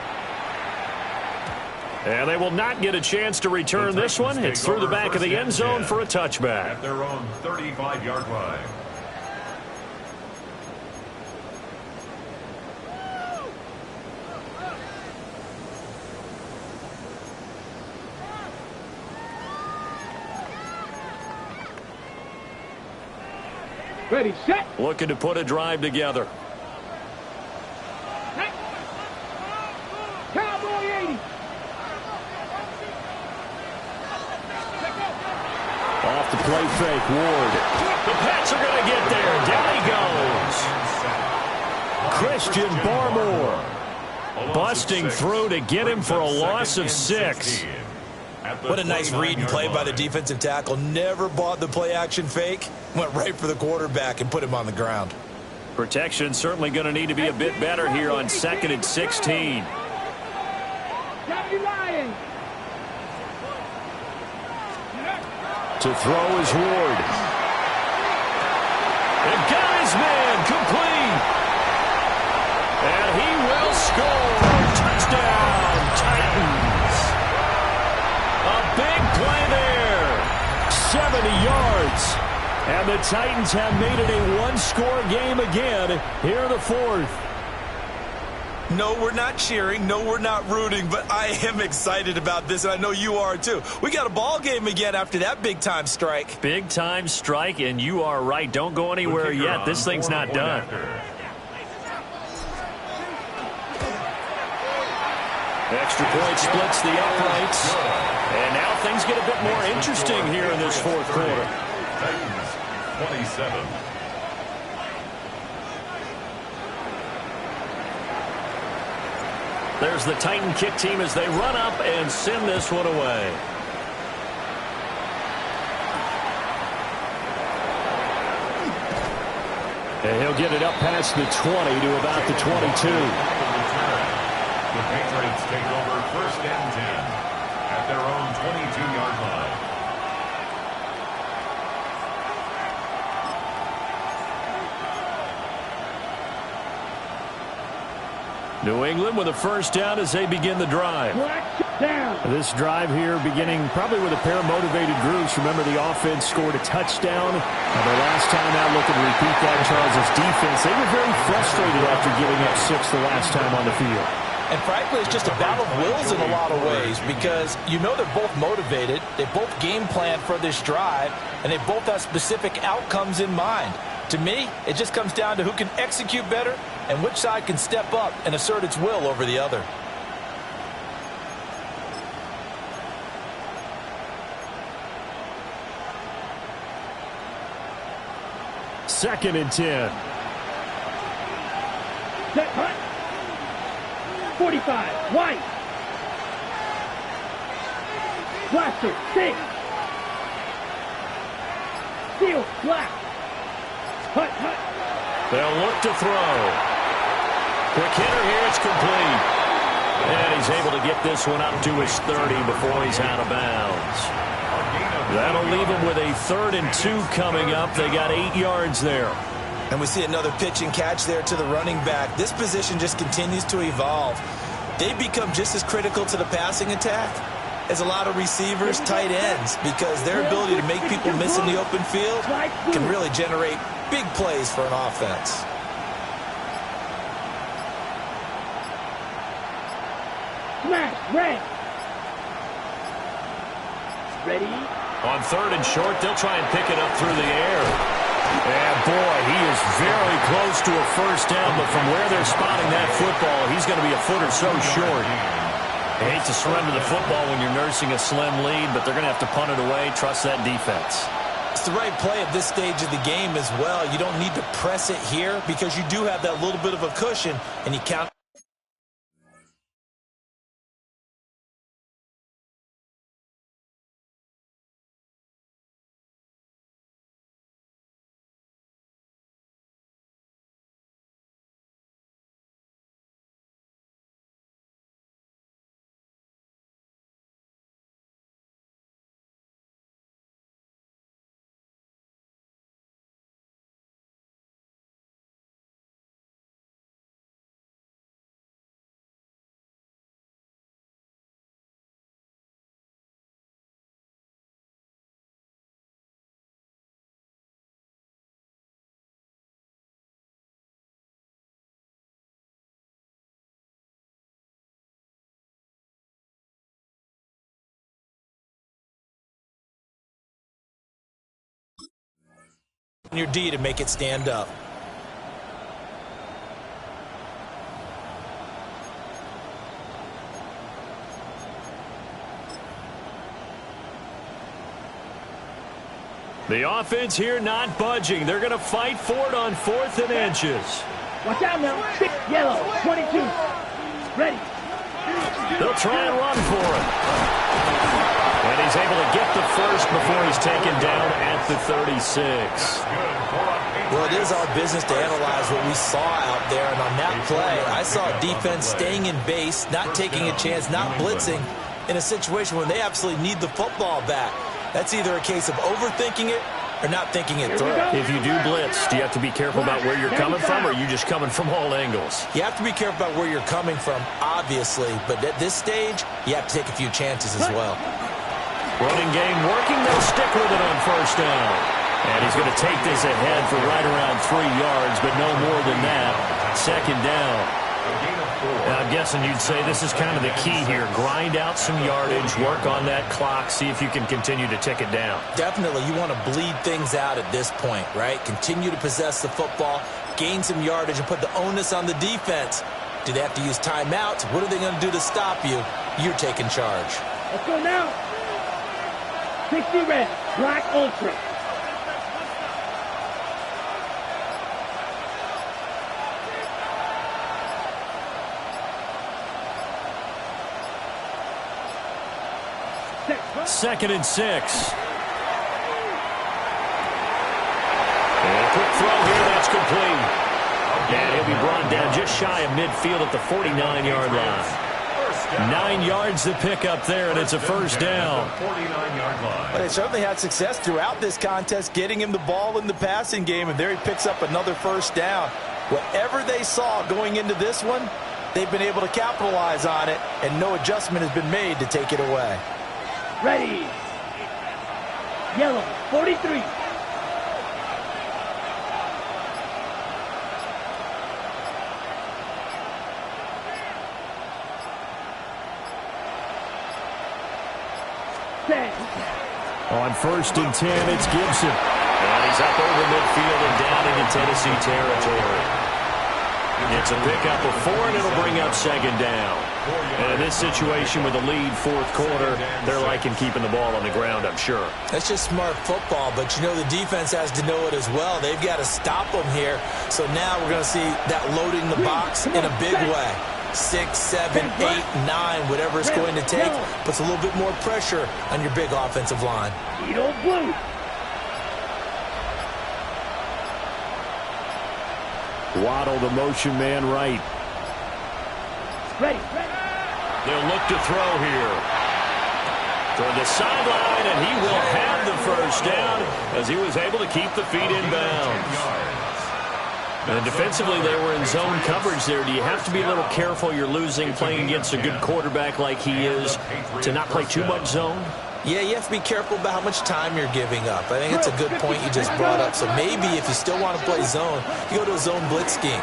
And they will not get a chance to return this one. It's through the back of the end zone for a touchback. At their own 35-yard line. Ready, set. Looking to put a drive together. Cowboy 80. Off the play fake, Ward. The Pats are going to get there. Down he goes. Christian Barmore busting through to get him for a loss of 6. What a nice read and play by the defensive tackle. Never bought the play-action fake. Went right for the quarterback and put him on the ground. Protection certainly going to need to be a bit better here on 2nd and 16. To throw is Ward. And got his man complete. And he will score. Touchdown, Titans. A big play there. 70 yards. And the Titans have made it a one-score game again here in the 4th. No, we're not cheering. No, we're not rooting. But I am excited about this, and I know you are too. We got a ball game again after that big-time strike. Big-time strike, and you are right. Don't go anywhere yet. This thing's not done. Extra point splits the uprights. And now things get a bit more interesting here in this 4th quarter. Titans 27. There's the Titan kick team as they run up and send this one away. And he'll get it up past the 20 to about the 22. The Patriots take over 1st and 10 at their own 22-yard line. New England with a 1st down as they begin the drive. This drive here beginning probably with a pair of motivated groups. Remember, the offense scored a touchdown. And the last time out, looking to repeat that, Charles' defense, they were very frustrated after giving up 6 the last time on the field. And frankly, it's just a battle of wills in a lot of ways because you know they're both motivated. They both game plan for this drive, and they both have specific outcomes in mind. To me, it just comes down to who can execute better and which side can step up and assert its will over the other. Second and 10. Set, hunt. 45, White. Blaster, 6. Seal, black. Hut, hut. They'll look to throw. Quick hitter here, it's complete. And he's able to get this one up to his 30 before he's out of bounds. That'll leave him with a 3rd and 2 coming up. They got 8 yards there. And we see another pitch and catch there to the running back. This position just continues to evolve. They become just as critical to the passing attack as a lot of receivers, tight ends, because their ability to make people miss in the open field can really generate big plays for an offense. Smash, red. Ready? On 3rd and short, they'll try and pick it up through the air. And boy, he is very close to a 1st down, but from where they're spotting that football, he's going to be a foot or so short. I hate to surrender the football when you're nursing a slim lead, but they're going to have to punt it away. Trust that defense. It's the right play at this stage of the game as well. You don't need to press it here because you do have that little bit of a cushion, and you count. your D to make it stand up. The offense here not budging. They're going to fight for it on 4th and inches. Watch out now. Yellow, 22. Ready. They'll try and run for it. And he's able to get the first before he's taken down at the 36. Well, it is our business to analyze what we saw out there. And on that play, I saw defense staying in base, not taking a chance, not blitzing in a situation when they absolutely need the football back. That's either a case of overthinking it or not thinking it through. If you do blitz, do you have to be careful about where you're coming from, or are you just coming from all angles? You have to be careful about where you're coming from, obviously. But at this stage, you have to take a few chances as well. Running game working. They'll stick with it on 1st down. And he's going to take this ahead for right around 3 yards, but no more than that. 2nd down. I'm guessing you'd say this is kind of the key here. Grind out some yardage, work on that clock, see if you can continue to tick it down. Definitely, you want to bleed things out at this point, right? Continue to possess the football, gain some yardage, and put the onus on the defense. Do they have to use timeouts? What are they going to do to stop you? You're taking charge. Let's go now. 60 red, black ultra. Second and 6. And a quick throw here, that's complete. And he'll be brought down just shy of midfield at the 49-yard line. 9 yards to pick up there, and it's a 1st down. But they certainly had success throughout this contest, getting him the ball in the passing game, and there he picks up another 1st down. Whatever they saw going into this one, they've been able to capitalize on it, and no adjustment has been made to take it away. Ready. Yellow, 43. On 1st and 10, it's Gibson. And he's up over midfield and down into Tennessee territory. It's a pickup of 4, and it'll bring up 2nd down. And in this situation with a lead 4th quarter, they're liking keeping the ball on the ground, I'm sure. That's just smart football, but you know the defense has to know it as well. They've got to stop them here. So now we're going to see that loading the box in a big way. 6, 7, 8, 9, whatever it's going to take, puts a little bit more pressure on your big offensive line. Eagle blue. Waddle, the motion man, right. Ready. They'll look to throw here. Toward the sideline, and he will have the 1st down as he was able to keep the feet in bounds. And defensively, they were in zone coverage there. Do you have to be a little careful? You're losing playing against a good quarterback like he is to not play too much zone? Yeah, you have to be careful about how much time you're giving up. I think it's a good point you just brought up. So maybe if you still want to play zone, you go to a zone blitz scheme.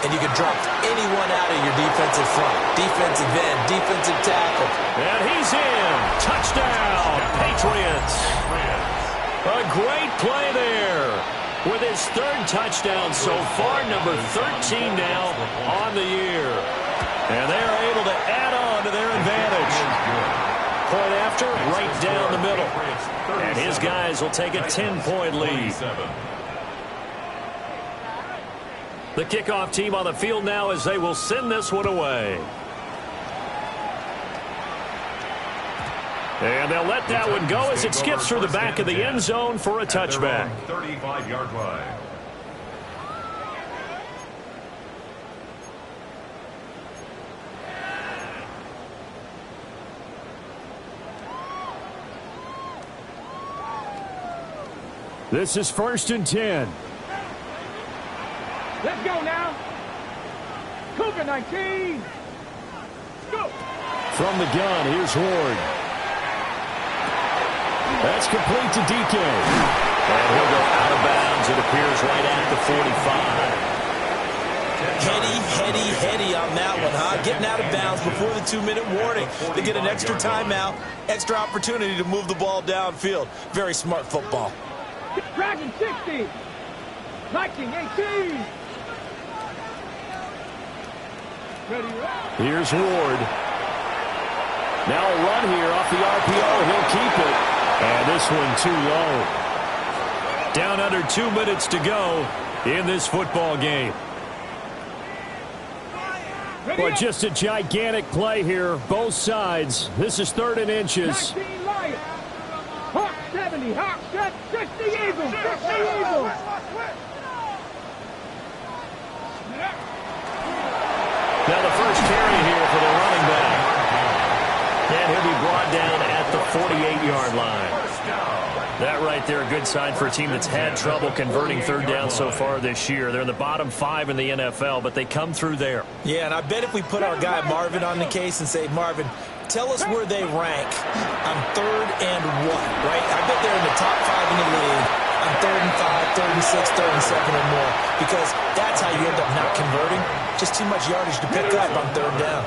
And you can drop anyone out of your defensive front. Defensive end, defensive tackle. And he's in. Touchdown, Patriots. A great play there. With his 3rd touchdown so far, number 13 now on the year. And they are able to add on to their advantage. Point after, right down the middle. And his guys will take a 10-point lead. The kickoff team on the field now as they will send this one away. And they'll let that one go as it skips through the back of the end zone for a touchback. 35-yard line. This is 1st and 10. Let's go now. Cougar 19. Go. From the gun, here's Ward. That's complete to DK. And he'll go out of bounds. It appears right at the 45. Heady on that one, huh? Getting out of bounds before the 2-minute warning. They get an extra timeout, extra opportunity to move the ball downfield. Very smart football. Dragon 60. 19-18. Ready, Here's Ward. Now a run here off the RPO. He'll keep it. And this one too low. Down under 2 minutes to go in this football game. Well, just a gigantic play here, both sides. This is 3rd and inches. 19 Lions. Hawk 70. Hawk 60 Eagles. 60 Eagles. Now the first carry here for the running back. And he'll be brought down at the 48-yard line. That right there, a good sign for a team that's had trouble converting 3rd down so far this year. They're in the bottom 5 in the NFL, but they come through there. Yeah, and I bet if we put our guy Marvin on the case and say, Marvin, tell us where they rank on 3rd and what, right? I bet they're in the top 5 in the league on 3rd and 5, 3rd and 6, 3rd and 7 or more, because that's how you end up not converting. Just too much yardage to pick up on 3rd down.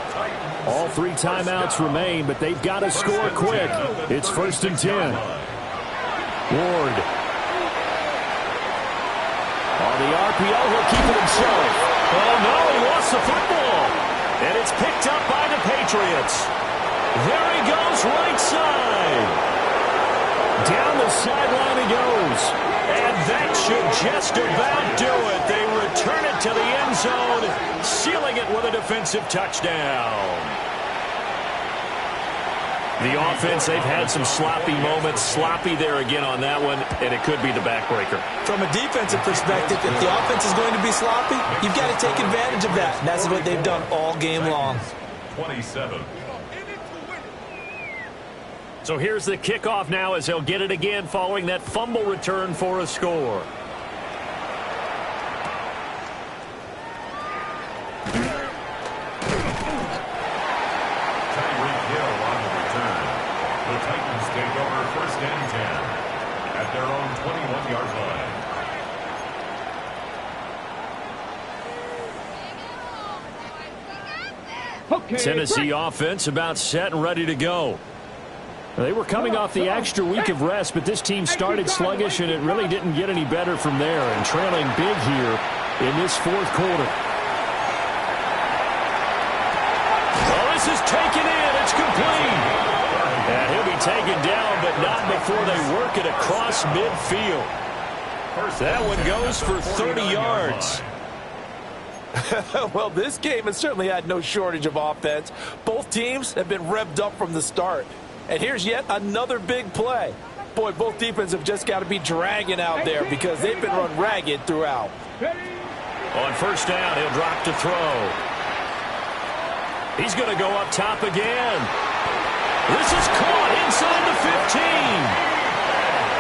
All 3 timeouts remain, but they've got to score quick. It's 1st and 10. Ward. On the RPO, he'll keep it himself. Oh, no, he lost the football. And it's picked up by the Patriots. There he goes, right side. Down the sideline he goes. And that should just about do it. They return it to the end zone, sealing it with a defensive touchdown. The offense, they've had some sloppy moments. Sloppy there again on that one, and it could be the backbreaker. From a defensive perspective, if the offense is going to be sloppy, you've got to take advantage of that. And that's what they've done all game long. 27. So here's the kickoff now as they'll get it again following that fumble return for a score. The Titans take over 1st and 10 at their own 21-yard line. Okay, Tennessee offense about set and ready to go. They were coming off the extra week of rest, but this team started sluggish, and it really didn't get any better from there, and trailing big here in this 4th quarter. Oh, this is taken in. It's complete. And he'll be taken down, but not before they work it across midfield. That one goes for 30 yards. Well, this game has certainly had no shortage of offense. Both teams have been revved up from the start. And here's yet another big play. Boy, both defenses have just got to be dragging out there because they've been run ragged throughout. On 1st down, he'll drop to throw. He's going to go up top again. This is caught inside the 15.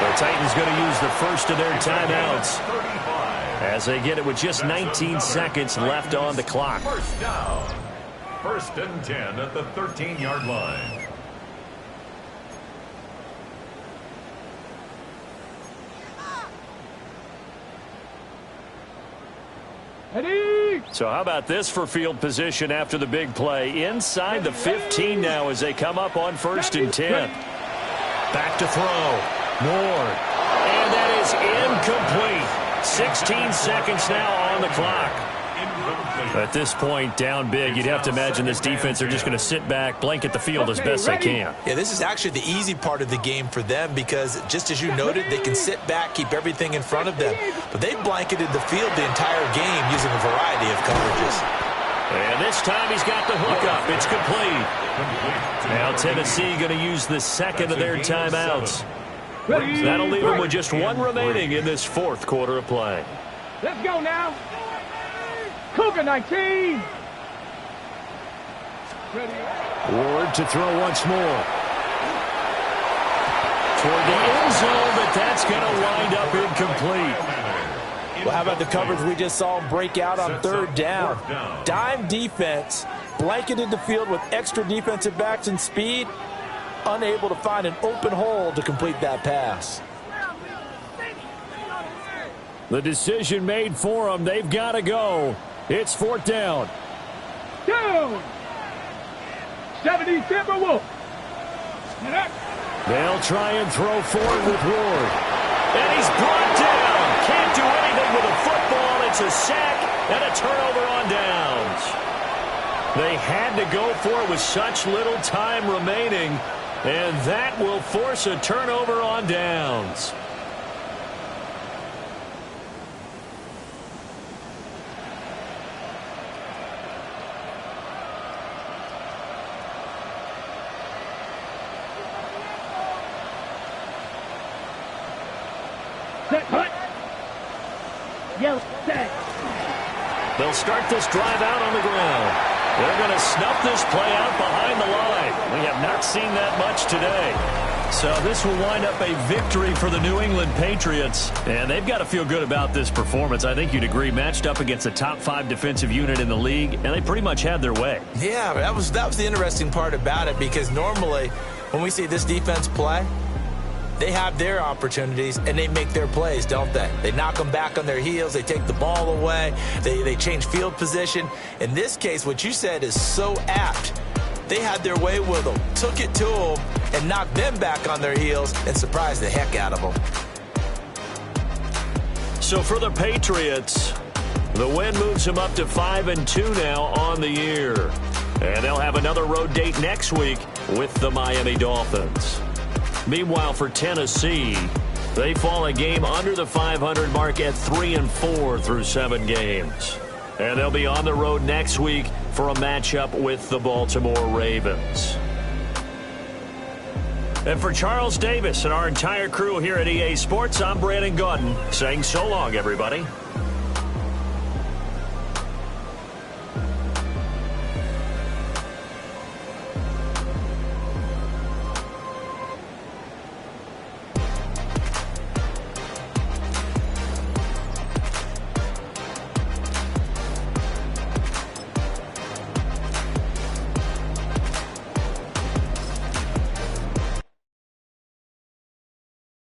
The Titans going to use the first of their timeouts as they get it with just 19 seconds left on the clock. 1st down. 1st and 10 at the 13-yard line. So how about this for field position after the big play? Inside the 15 now as they come up on 1st and 10. Back to throw. Ward. And that is incomplete. 16 seconds now on the clock. At this point, down big, you'd have to imagine this defense are just going to sit back, blanket the field as best they can. Yeah, this is actually the easy part of the game for them because, just as you noted, they can sit back, keep everything in front of them. But they blanketed the field the entire game using a variety of coverages. And this time he's got the hook up. It's complete. Now Tennessee going to use the second of their timeouts. That'll leave them with just one remaining in this 4th quarter of play. Let's go now. Cougar 19. Ward to throw once more. Toward the end zone, but that's going to wind up incomplete. Well, how about the coverage we just saw him break out on 3rd down? Dime defense, blanketed the field with extra defensive backs and speed, unable to find an open hole to complete that pass. The decision made for them. They've got to go. It's 4th down. Down. 70 Timberwolves. They'll try and throw forward with Ward. And he's brought down. Can't do anything with a foot a sack and a turnover on downs. They had to go for it with such little time remaining, and that will force a turnover on downs. Set, hut. Yellow, set. They'll start this drive out on the ground. They're going to snuff this play out behind the line. We have not seen that much today. So this will wind up a victory for the New England Patriots. And they've got to feel good about this performance. I think you'd agree, matched up against a top 5 defensive unit in the league, and they pretty much had their way. Yeah, that was the interesting part about it, because normally when we see this defense play, they have their opportunities, and they make their plays, don't they? They knock them back on their heels. They take the ball away. They change field position. In this case, what you said is so apt. They had their way with them, took it to them, and knocked them back on their heels and surprised the heck out of them. So for the Patriots, the win moves them up to 5-2 now on the year. And they'll have another road date next week with the Miami Dolphins. Meanwhile, for Tennessee, they fall a game under the 500 mark at 3-4 through 7 games. And they'll be on the road next week for a matchup with the Baltimore Ravens. And for Charles Davis and our entire crew here at EA Sports, I'm Brandon Gaudin saying so long, everybody.